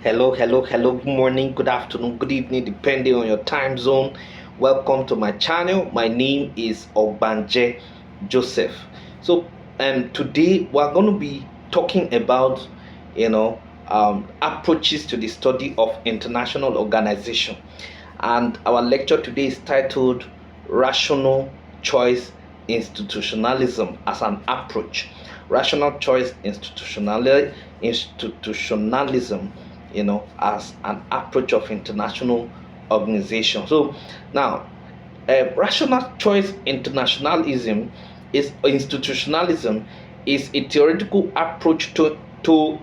Hello. Good morning, good afternoon, good evening, depending on your time zone. Welcome to my channel. My name is Ogbanje Joseph. So, today we're going to be talking about, approaches to the study of international organization. And our lecture today is titled Rational Choice Institutionalism as an Approach. Rational Choice Institutionalism, as an approach of international organization. So now, rational choice institutionalism is a theoretical approach to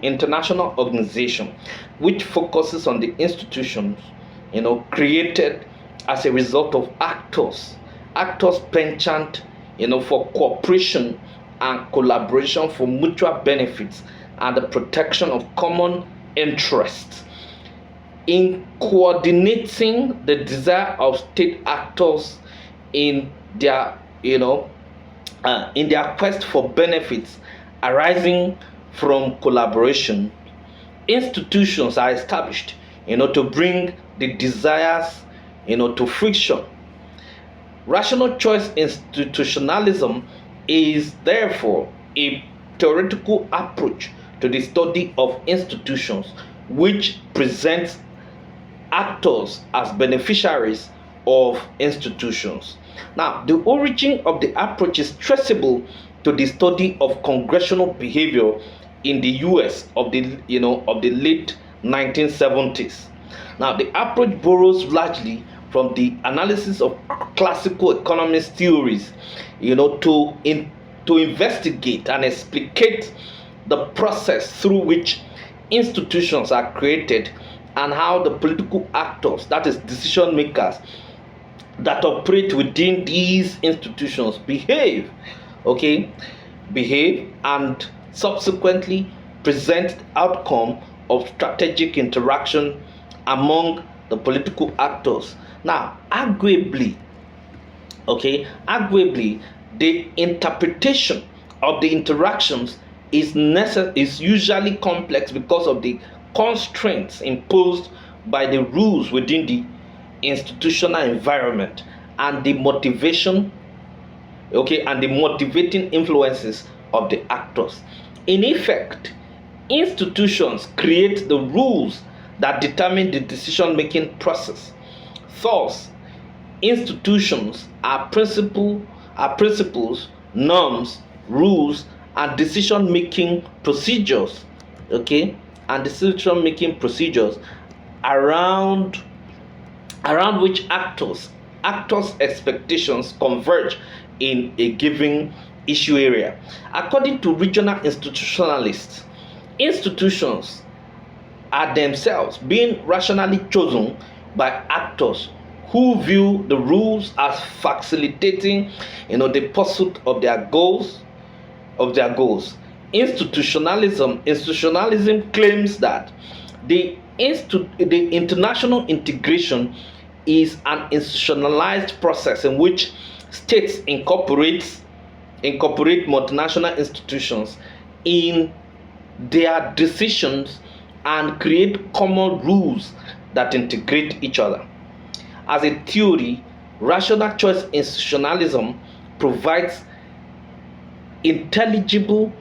international organization, which focuses on the institutions, created as a result of actors penchant, for cooperation and collaboration for mutual benefits and the protection of common interests. In coordinating the desire of state actors in their, in their quest for benefits arising from collaboration, institutions are established, to bring the desires, to friction. Rational choice institutionalism is therefore a theoretical approach to the study of institutions which presents actors as beneficiaries of institutions. Now, the origin of the approach is traceable to the study of congressional behavior in the US of the late 1970s. Now, the approach borrows largely from the analysis of classical economist theories, to investigate and explicate the process through which institutions are created and how the political actors, that is decision makers, that operate within these institutions behave and subsequently present the outcome of strategic interaction among the political actors. Now, arguably, the interpretation of the interactions is usually complex because of the constraints imposed by the rules within the institutional environment and the motivation, and the motivating influences of the actors. In effect, institutions create the rules that determine the decision-making process. Thus, institutions are principles, norms, rules, and decision-making procedures, around which actors expectations converge in a given issue area. According to regional institutionalists, institutions are themselves being rationally chosen by actors who view the rules as facilitating, the pursuit of their goals. Institutionalism claims that the international integration is an institutionalized process in which states incorporate multinational institutions in their decisions and create common rules that integrate each other. As a theory, rational choice institutionalism provides intelligible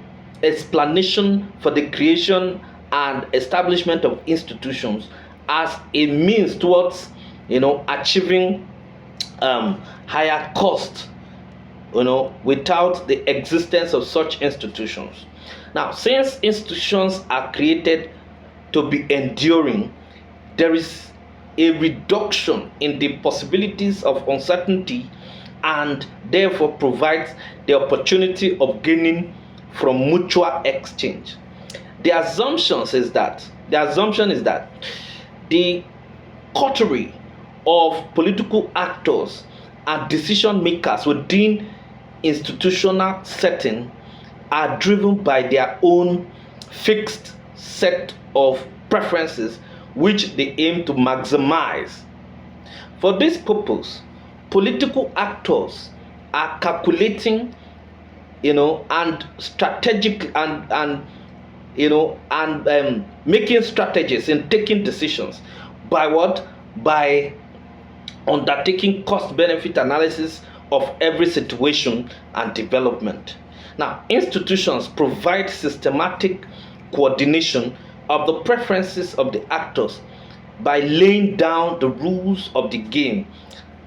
explanation for the creation and establishment of institutions as a means towards, achieving higher cost, without the existence of such institutions. Now, since institutions are created to be enduring, there is a reduction in the possibilities of uncertainty and therefore provides the opportunity of gaining from mutual exchange. The assumption is that the coterie of political actors and decision makers within institutional setting are driven by their own fixed set of preferences which they aim to maximize. For this purpose, political actors are calculating, and strategic and and making strategies and taking decisions by what? By undertaking cost benefit analysis of every situation and development. Now, institutions provide systematic coordination of the preferences of the actors by laying down the rules of the game,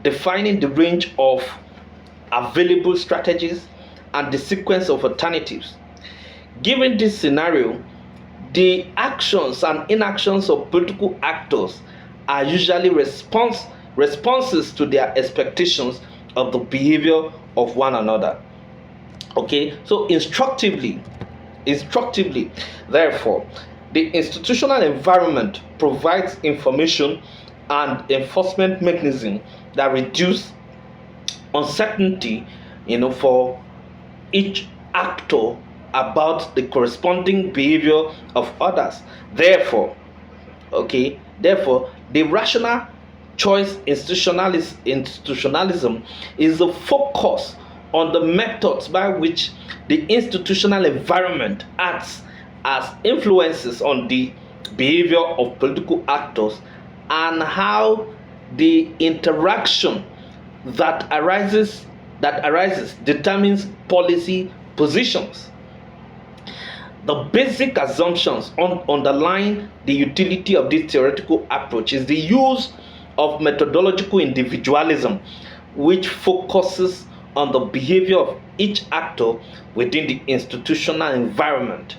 defining the range of available strategies and the sequence of alternatives. Given this scenario, the actions and inactions of political actors are usually responses to their expectations of the behavior of one another. Okay, so instructively, therefore, the institutional environment provides information and enforcement mechanism that reduce uncertainty, for each actor about the corresponding behavior of others. Therefore, the rational choice institutionalism is the focus on the methods by which the institutional environment acts as influences on the behavior of political actors, and how the interaction that arises determines policy positions. The basic assumptions underlying the utility of this theoretical approach is the use of methodological individualism, which focuses on the behavior of each actor within the institutional environment.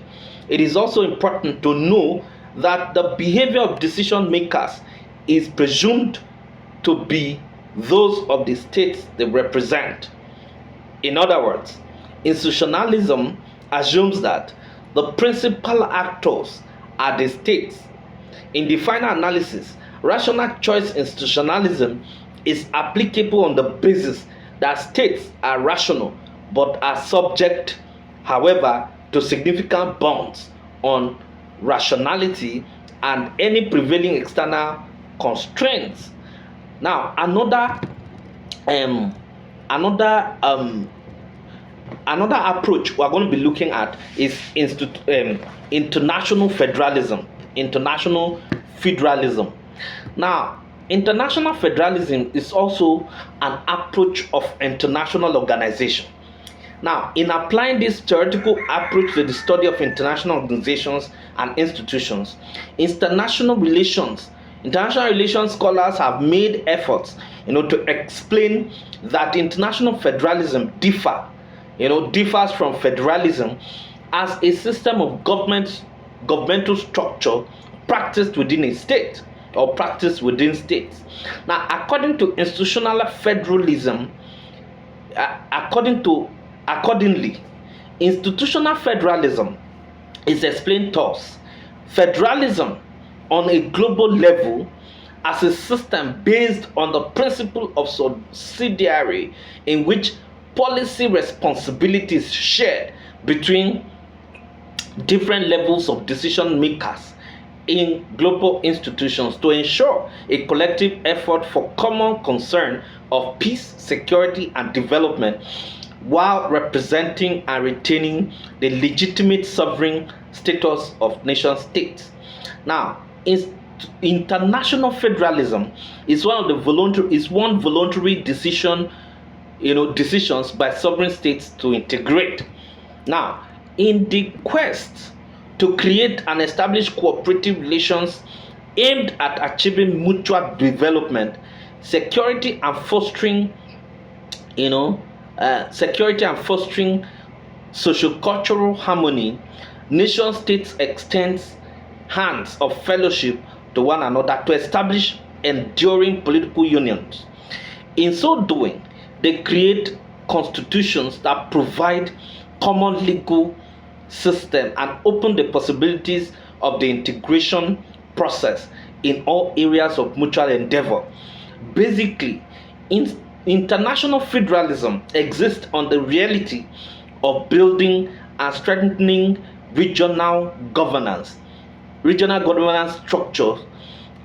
It is also important to know that the behavior of decision makers is presumed to be those of the states they represent. In other words, institutionalism assumes that the principal actors are the states. In the final analysis, rational choice institutionalism is applicable on the basis that states are rational but are subject, however, to significant bounds on rationality and any prevailing external constraints. Now, another approach we're going to be looking at is international federalism. International federalism. Now, international federalism is also an approach of international organization. Now, in applying this theoretical approach to the study of international organizations and institutions, international relations scholars have made efforts, to explain that international federalism differs from federalism as a system of governmental structure practiced within a state or practiced within states. Now, accordingly, institutional federalism is explained thus: federalism on a global level as a system based on the principle of subsidiarity, in which policy responsibilities shared between different levels of decision makers in global institutions to ensure a collective effort for common concern of peace, security, and development, while representing and retaining the legitimate sovereign status of nation states. Now, international federalism is one voluntary decisions by sovereign states to integrate. Now, in the quest to create and establish cooperative relations aimed at achieving mutual development, security and fostering sociocultural harmony, nation states extends hands of fellowship to one another to establish enduring political unions. In so doing, they create constitutions that provide common legal system and open the possibilities of the integration process in all areas of mutual endeavor. Basically, international federalism exists on the reality of building and strengthening regional governance structures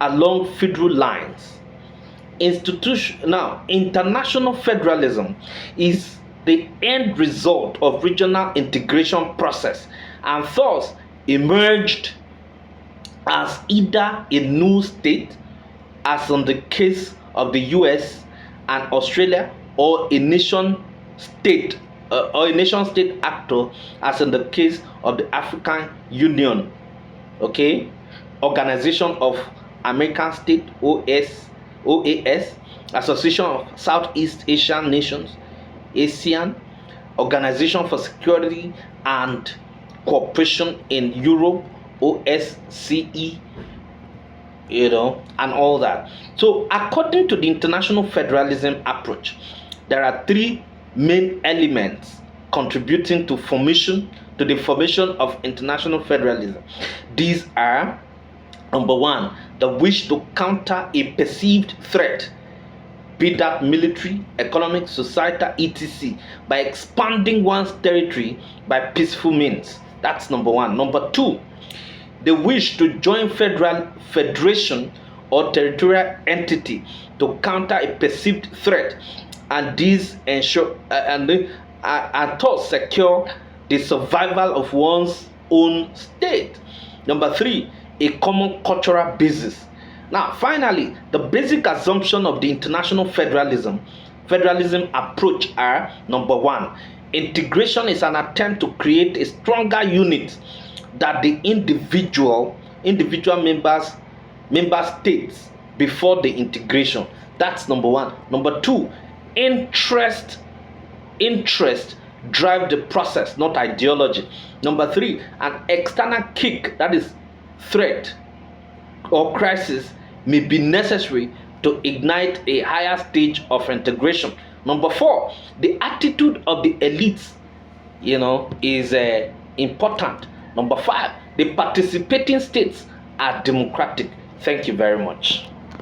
along federal lines. International federalism is the end result of regional integration process, and thus emerged as either a new state, as in the case of the US and Australia, or a nation state actor, as in the case of the African Union, okay, Organization of American States, OAS, Association of Southeast Asian Nations, ASEAN, Organization for Security and Cooperation in Europe, OSCE, and all that. So according to the international federalism approach, there are three main elements contributing to the formation of international federalism. These are: number one, the wish to counter a perceived threat, be that military, economic, societal, etc., by expanding one's territory by peaceful means. That's number one. Number two, the wish to join federation or territorial entity to counter a perceived threat, and these ensure and thus secure the survival of one's own state. Number three, a common cultural basis. Now, finally, the basic assumption of the international federalism approach are: number one, integration is an attempt to create a stronger unit that the individual member states before the integration. That's number one. Number two, interest drive the process, not ideology. Number three, an external kick, that is threat or crisis, may be necessary to ignite a higher stage of integration. Number four, the attitude of the elites, is important. Number five, the participating states are democratic. Thank you very much.